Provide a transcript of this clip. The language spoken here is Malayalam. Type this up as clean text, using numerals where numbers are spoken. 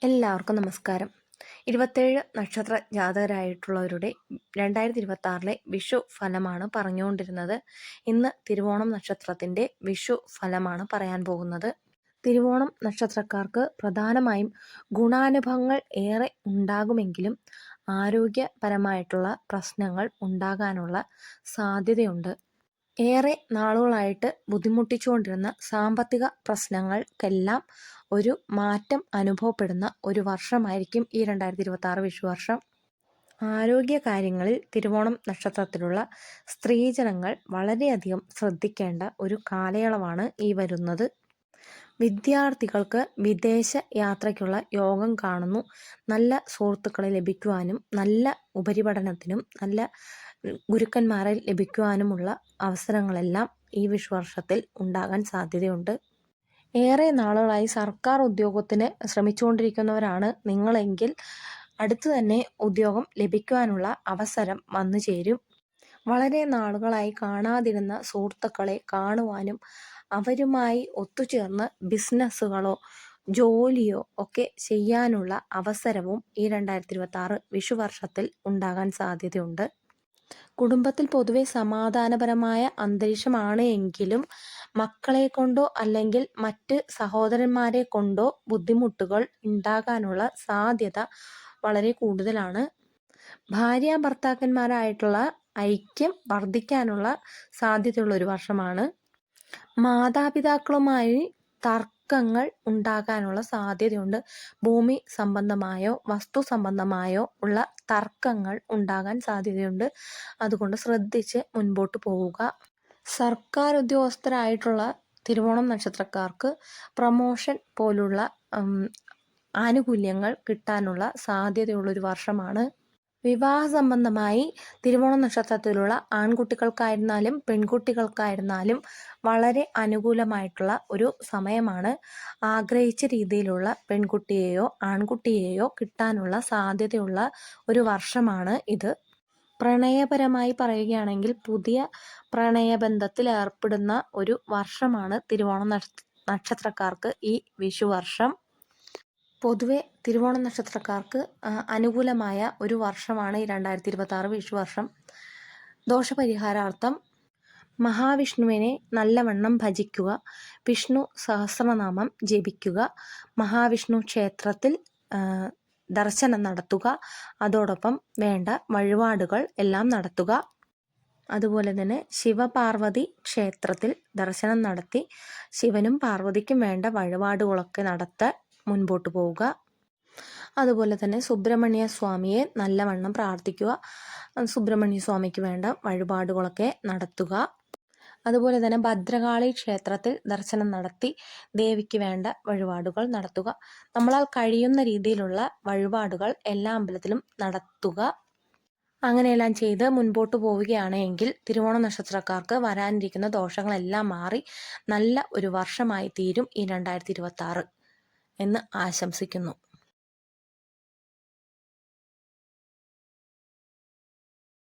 എല്ലാവർക്കും നമസ്കാരം. 27 നക്ഷത്ര ജാതകരായിട്ടുള്ളവരുടെ 2026 വിഷു ഫലമാണ് പറഞ്ഞുകൊണ്ടിരുന്നത്. ഇന്ന് തിരുവോണം നക്ഷത്രത്തിൻ്റെ വിഷു ഫലമാണ് പറയാൻ പോകുന്നത്. തിരുവോണം നക്ഷത്രക്കാർക്ക് പ്രധാനമായും ഗുണാനുഭവങ്ങൾ ഏറെ ഉണ്ടാകുമെങ്കിലും ആരോഗ്യപരമായിട്ടുള്ള പ്രശ്നങ്ങൾ ഉണ്ടാകാനുള്ള സാധ്യതയുണ്ട്. ഏറെ നാളുകളായിട്ട് ബുദ്ധിമുട്ടിച്ചുകൊണ്ടിരുന്ന സാമ്പത്തിക പ്രശ്നങ്ങൾക്കെല്ലാം ഒരു മാറ്റം അനുഭവപ്പെടുന്ന ഒരു വർഷമായിരിക്കും ഈ 2026 വിഷുവർഷം. ആരോഗ്യകാര്യങ്ങളിൽ തിരുവോണം നക്ഷത്രത്തിലുള്ള സ്ത്രീജനങ്ങൾ വളരെയധികം ശ്രദ്ധിക്കേണ്ട ഒരു കാലയളവാണ് ഈ വരുന്നത്. വിദ്യാർത്ഥികൾക്ക് വിദേശ യാത്രയ്ക്കുള്ള യോഗം കാണുന്നു. നല്ല സുഹൃത്തുക്കളെ ലഭിക്കുവാനും നല്ല ഉപരിപഠനത്തിനും നല്ല ഗുരുക്കന്മാരെ ലഭിക്കുവാനുമുള്ള അവസരങ്ങളെല്ലാം ഈ വിഷുവർഷത്തിൽ ഉണ്ടാകാൻ സാധ്യതയുണ്ട്. ഏറെ നാളുകളായി സർക്കാർ ഉദ്യോഗത്തിന് ശ്രമിച്ചുകൊണ്ടിരിക്കുന്നവരാണ് നിങ്ങളെങ്കിൽ അടുത്തു തന്നെ ഉദ്യോഗം ലഭിക്കുവാനുള്ള അവസരം വന്നു ചേരും. വളരെ നാളുകളായി കാണാതിരുന്ന സുഹൃത്തുക്കളെ കാണുവാനും അവരുമായി ഒത്തുചേർന്ന് ബിസിനസ്സുകളോ ജോലിയോ ഒക്കെ ചെയ്യാനുള്ള അവസരവും ഈ 2026 വിഷുവർഷത്തിൽ ഉണ്ടാകാൻ സാധ്യതയുണ്ട്. കുടുംബത്തിൽ പൊതുവെ സമാധാനപരമായ അന്തരീക്ഷമാണ് എങ്കിലും മക്കളെ കൊണ്ടോ അല്ലെങ്കിൽ മറ്റ് സഹോദരന്മാരെ കൊണ്ടോ ബുദ്ധിമുട്ടുകൾ ഉണ്ടാകാനുള്ള സാധ്യത വളരെ കൂടുതലാണ്. ഭാര്യ ഭർത്താക്കന്മാരായിട്ടുള്ള ഐക്യം വർദ്ധിക്കാനുള്ള സാധ്യതയുള്ള ഒരു വർഷമാണ്. മാതാപിതാക്കളുമായി തർക്കങ്ങൾ ഉണ്ടാകാനുള്ള സാധ്യതയുണ്ട്. ഭൂമി സംബന്ധമായോ വസ്തു സംബന്ധമായോ ഉള്ള തർക്കങ്ങൾ ഉണ്ടാകാൻ സാധ്യതയുണ്ട്. അതുകൊണ്ട് ശ്രദ്ധിച്ച് മുൻപോട്ട് പോവുക. സർക്കാർ ഉദ്യോഗസ്ഥരായിട്ടുള്ള തിരുവോണം നക്ഷത്രക്കാർക്ക് പ്രമോഷൻ പോലുള്ള ആനുകൂല്യങ്ങൾ കിട്ടാനുള്ള സാധ്യതയുള്ളൊരു വർഷമാണ്. വിവാഹ സംബന്ധമായി തിരുവോണം നക്ഷത്രത്തിലുള്ള ആൺകുട്ടികൾക്കായിരുന്നാലും പെൺകുട്ടികൾക്കായിരുന്നാലും വളരെ അനുകൂലമായിട്ടുള്ള ഒരു സമയമാണ്. ആഗ്രഹിച്ച രീതിയിലുള്ള പെൺകുട്ടിയെയോ ആൺകുട്ടിയെയോ കിട്ടാനുള്ള സാധ്യതയുള്ള ഒരു വർഷമാണ് ഇത്. പ്രണയപരമായി പറയുകയാണെങ്കിൽ പുതിയ പ്രണയബന്ധത്തിൽ ഏർപ്പെടുന്ന ഒരു വർഷമാണ് തിരുവോണം നക്ഷത്രക്കാർക്ക് ഈ വിഷുവർഷം. പൊതുവെ തിരുവോണം നക്ഷത്രക്കാർക്ക് അനുകൂലമായ ഒരു വർഷമാണ് ഈ 2026 വിഷുവർഷം. ദോഷപരിഹാരാർത്ഥം മഹാവിഷ്ണുവിനെ നല്ലവണ്ണം ഭജിക്കുക, വിഷ്ണു സഹസ്രനാമം ജപിക്കുക, മഹാവിഷ്ണു ക്ഷേത്രത്തിൽ ദർശനം നടത്തുക, അതോടൊപ്പം വേണ്ട വഴിപാടുകൾ എല്ലാം നടത്തുക. അതുപോലെ തന്നെ ശിവപാർവതി ക്ഷേത്രത്തിൽ ദർശനം നടത്തി ശിവനും പാർവതിക്കും വേണ്ട വഴിപാടുകളൊക്കെ നടത്താൻ മുൻപോട്ട് പോവുക. അതുപോലെ തന്നെ സുബ്രഹ്മണ്യ സ്വാമിയെ നല്ലവണ്ണം പ്രാർത്ഥിക്കുക, സുബ്രഹ്മണ്യ സ്വാമിക്ക് വേണ്ട വഴിപാടുകളൊക്കെ നടത്തുക. അതുപോലെ തന്നെ ഭദ്രകാളി ക്ഷേത്രത്തിൽ ദർശനം നടത്തി ദേവിക്ക് വേണ്ട വഴിപാടുകൾ നടത്തുക. നമ്മളാൽ കഴിയുന്ന രീതിയിലുള്ള വഴിപാടുകൾ എല്ലാ അമ്പലത്തിലും നടത്തുക. അങ്ങനെയെല്ലാം ചെയ്ത് മുൻപോട്ട് പോവുകയാണെങ്കിൽ തിരുവോണ നക്ഷത്രക്കാർക്ക് വരാനിരിക്കുന്ന ദോഷങ്ങളെല്ലാം മാറി നല്ല ഒരു വർഷമായി തീരും ഈ 2026 എന്ന് ആശംസിക്കുന്നു.